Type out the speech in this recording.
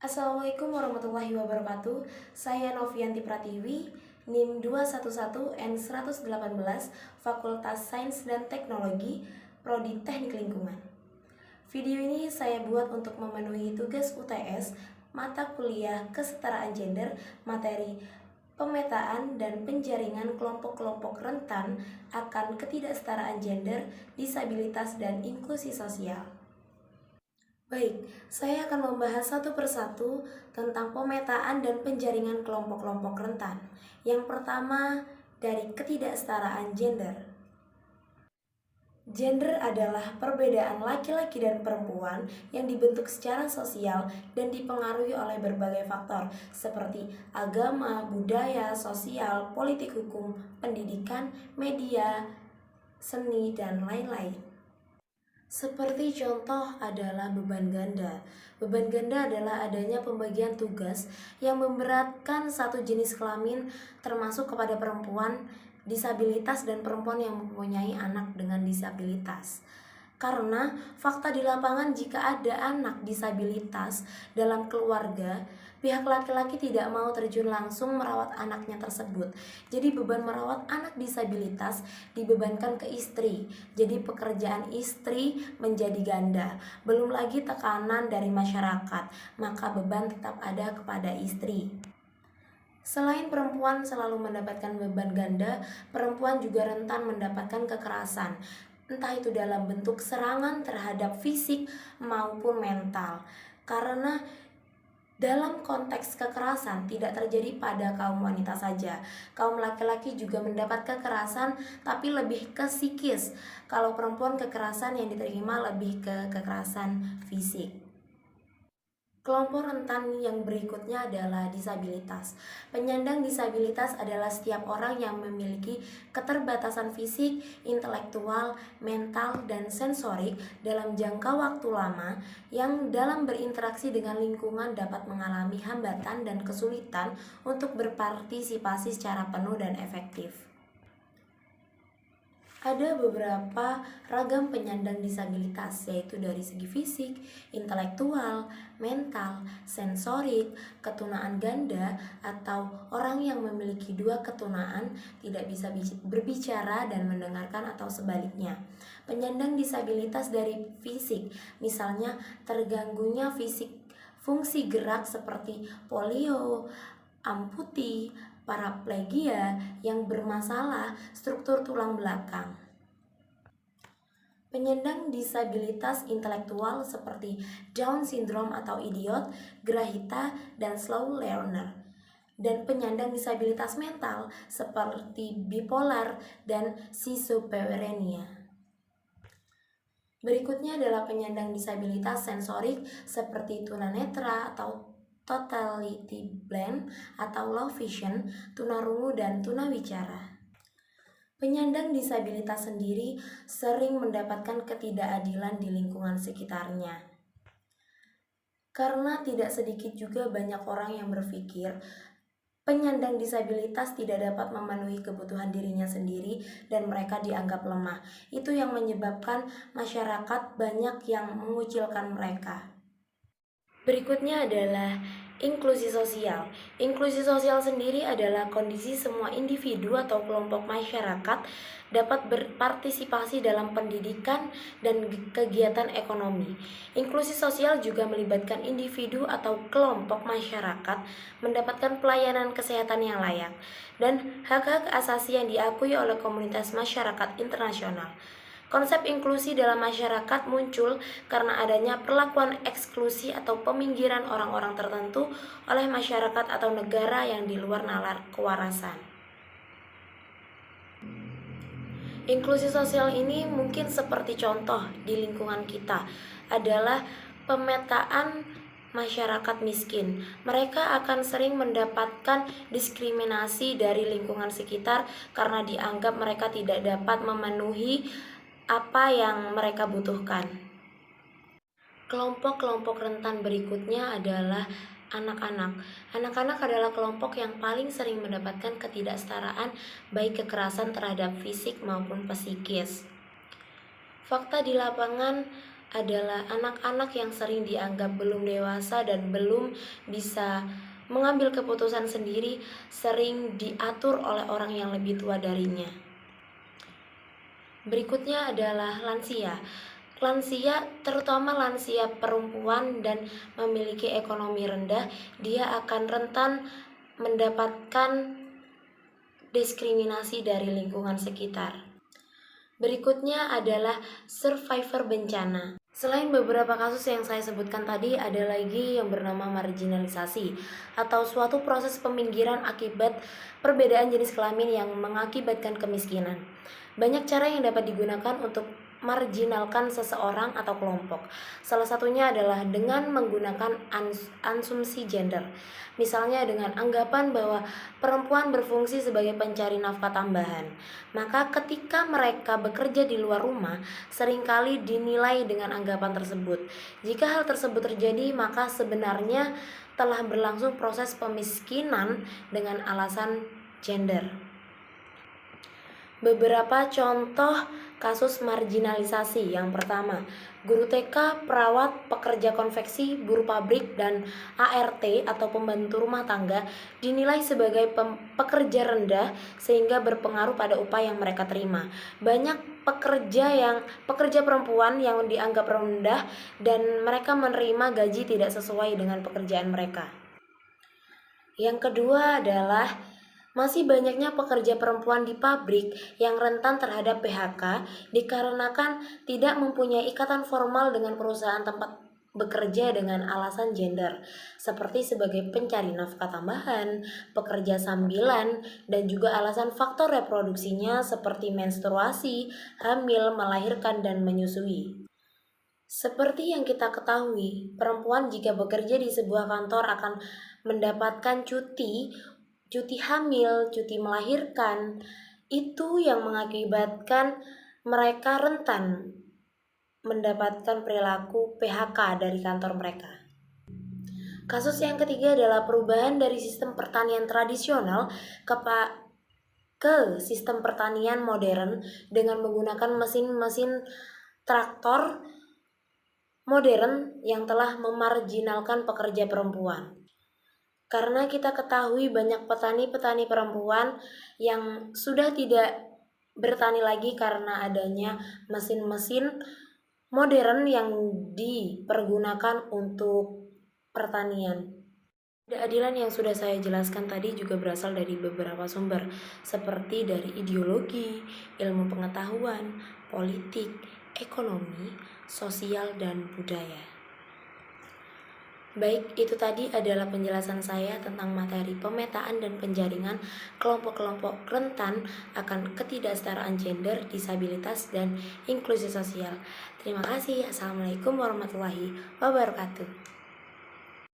Assalamualaikum warahmatullahi wabarakatuh. Saya Novianti Pratiwi, NIM 211N118, Fakultas Sains dan Teknologi, Prodi Teknik Lingkungan. Video ini saya buat untuk memenuhi tugas UTS mata kuliah kesetaraan gender, materi pemetaan dan penjaringan kelompok-kelompok rentan akan ketidaksetaraan gender, disabilitas, dan inklusi sosial. Baik, saya akan membahas satu persatu tentang pemetaan dan penjaringan kelompok-kelompok rentan. Yang pertama, dari ketidaksetaraan gender. Gender adalah perbedaan laki-laki dan perempuan yang dibentuk secara sosial dan dipengaruhi oleh berbagai faktor seperti agama, budaya, sosial, politik, hukum, pendidikan, media, seni, dan lain-lain. Seperti contoh adalah beban ganda. Beban ganda adalah adanya pembagian tugas yang memberatkan satu jenis kelamin termasuk kepada perempuan disabilitas dan perempuan yang mempunyai anak dengan disabilitas. Karena fakta di lapangan jika ada anak disabilitas dalam keluarga, pihak laki-laki tidak mau terjun langsung merawat anaknya tersebut. Jadi beban merawat anak disabilitas dibebankan ke istri. Jadi pekerjaan istri menjadi ganda. Belum lagi tekanan dari masyarakat, maka beban tetap ada kepada istri. Selain perempuan selalu mendapatkan beban ganda, perempuan juga rentan mendapatkan kekerasan, entah itu dalam bentuk serangan terhadap fisik maupun mental. Karena dalam konteks kekerasan tidak terjadi pada kaum wanita saja. Kaum laki-laki juga mendapat kekerasan tapi lebih ke psikis. Kalau perempuan kekerasan yang diterima lebih ke kekerasan fisik. Kelompok rentan yang berikutnya adalah disabilitas. Penyandang disabilitas adalah setiap orang yang memiliki keterbatasan fisik, intelektual, mental, dan sensorik dalam jangka waktu lama yang dalam berinteraksi dengan lingkungan dapat mengalami hambatan dan kesulitan untuk berpartisipasi secara penuh dan efektif. Ada beberapa ragam penyandang disabilitas, yaitu dari segi fisik, intelektual, mental, sensorik, ketunaan ganda, atau orang yang memiliki dua ketunaan tidak bisa berbicara dan mendengarkan atau sebaliknya. Penyandang disabilitas dari fisik, misalnya terganggunya fisik fungsi gerak seperti polio, amputi, paraplegia yang bermasalah struktur tulang belakang. Penyandang disabilitas intelektual seperti Down syndrome atau idiot, grahita, dan slow learner. Dan penyandang disabilitas mental seperti bipolar dan schizophrenia. Berikutnya adalah penyandang disabilitas sensorik seperti tunanetra atau totality blind atau low vision, tunarungu, dan tunawicara. Penyandang disabilitas sendiri sering mendapatkan ketidakadilan di lingkungan sekitarnya. Karena tidak sedikit juga banyak orang yang berpikir penyandang disabilitas tidak dapat memenuhi kebutuhan dirinya sendiri dan mereka dianggap lemah. Itu yang menyebabkan masyarakat banyak yang mengucilkan mereka. Berikutnya adalah inklusi sosial. Inklusi sosial sendiri adalah kondisi semua individu atau kelompok masyarakat dapat berpartisipasi dalam pendidikan dan kegiatan ekonomi. Inklusi sosial juga melibatkan individu atau kelompok masyarakat mendapatkan pelayanan kesehatan yang layak dan hak-hak asasi yang diakui oleh komunitas masyarakat internasional. Konsep inklusi dalam masyarakat muncul karena adanya perlakuan eksklusi atau peminggiran orang-orang tertentu oleh masyarakat atau negara yang di luar nalar kewarasan. Inklusi sosial ini mungkin seperti contoh di lingkungan kita adalah pemetaan masyarakat miskin. Mereka akan sering mendapatkan diskriminasi dari lingkungan sekitar karena dianggap mereka tidak dapat memenuhi apa yang mereka butuhkan. Kelompok-kelompok rentan berikutnya adalah anak-anak. Anak-anak adalah kelompok yang paling sering mendapatkan ketidaksetaraan baik kekerasan terhadap fisik maupun psikis. Fakta di lapangan adalah anak-anak yang sering dianggap belum dewasa dan belum bisa mengambil keputusan sendiri, sering diatur oleh orang yang lebih tua darinya. Berikutnya adalah lansia. Lansia, terutama lansia perempuan dan memiliki ekonomi rendah, dia akan rentan mendapatkan diskriminasi dari lingkungan sekitar. Berikutnya adalah survivor bencana. Selain beberapa kasus yang saya sebutkan tadi, ada lagi yang bernama marginalisasi atau suatu proses peminggiran akibat perbedaan jenis kelamin yang mengakibatkan kemiskinan. Banyak cara yang dapat digunakan untuk marginalkan seseorang atau kelompok. Salah satunya adalah dengan menggunakan asumsi gender. Misalnya dengan anggapan bahwa perempuan berfungsi sebagai pencari nafkah tambahan. Maka ketika mereka bekerja di luar rumah, seringkali dinilai dengan anggapan tersebut. Jika hal tersebut terjadi, maka sebenarnya telah berlangsung proses pemiskinan dengan alasan gender. Beberapa contoh kasus marginalisasi. Yang pertama, guru TK, perawat, pekerja konveksi, buruh pabrik, dan ART atau pembantu rumah tangga dinilai sebagai pekerja rendah sehingga berpengaruh pada upah yang mereka terima. Banyak pekerja perempuan yang dianggap rendah dan mereka menerima gaji tidak sesuai dengan pekerjaan mereka. Yang kedua adalah masih banyaknya pekerja perempuan di pabrik yang rentan terhadap PHK dikarenakan tidak mempunyai ikatan formal dengan perusahaan tempat bekerja dengan alasan gender, seperti sebagai pencari nafkah tambahan, pekerja sambilan, dan juga alasan faktor reproduksinya seperti menstruasi, hamil, melahirkan, dan menyusui. Seperti yang kita ketahui, perempuan jika bekerja di sebuah kantor akan mendapatkan cuti hamil, cuti melahirkan, itu yang mengakibatkan mereka rentan mendapatkan perilaku PHK dari kantor mereka. Kasus yang ketiga adalah perubahan dari sistem pertanian tradisional ke sistem pertanian modern dengan menggunakan mesin-mesin traktor modern yang telah memarginalkan pekerja perempuan. Karena kita ketahui banyak petani-petani perempuan yang sudah tidak bertani lagi karena adanya mesin-mesin modern yang dipergunakan untuk pertanian. Keadilan yang sudah saya jelaskan tadi juga berasal dari beberapa sumber, seperti dari ideologi, ilmu pengetahuan, politik, ekonomi, sosial, dan budaya. Baik, itu tadi adalah penjelasan saya tentang materi pemetaan dan penjaringan kelompok-kelompok rentan akan ketidaksetaraan gender, disabilitas, dan inklusi sosial. Terima kasih. Assalamualaikum warahmatullahi wabarakatuh.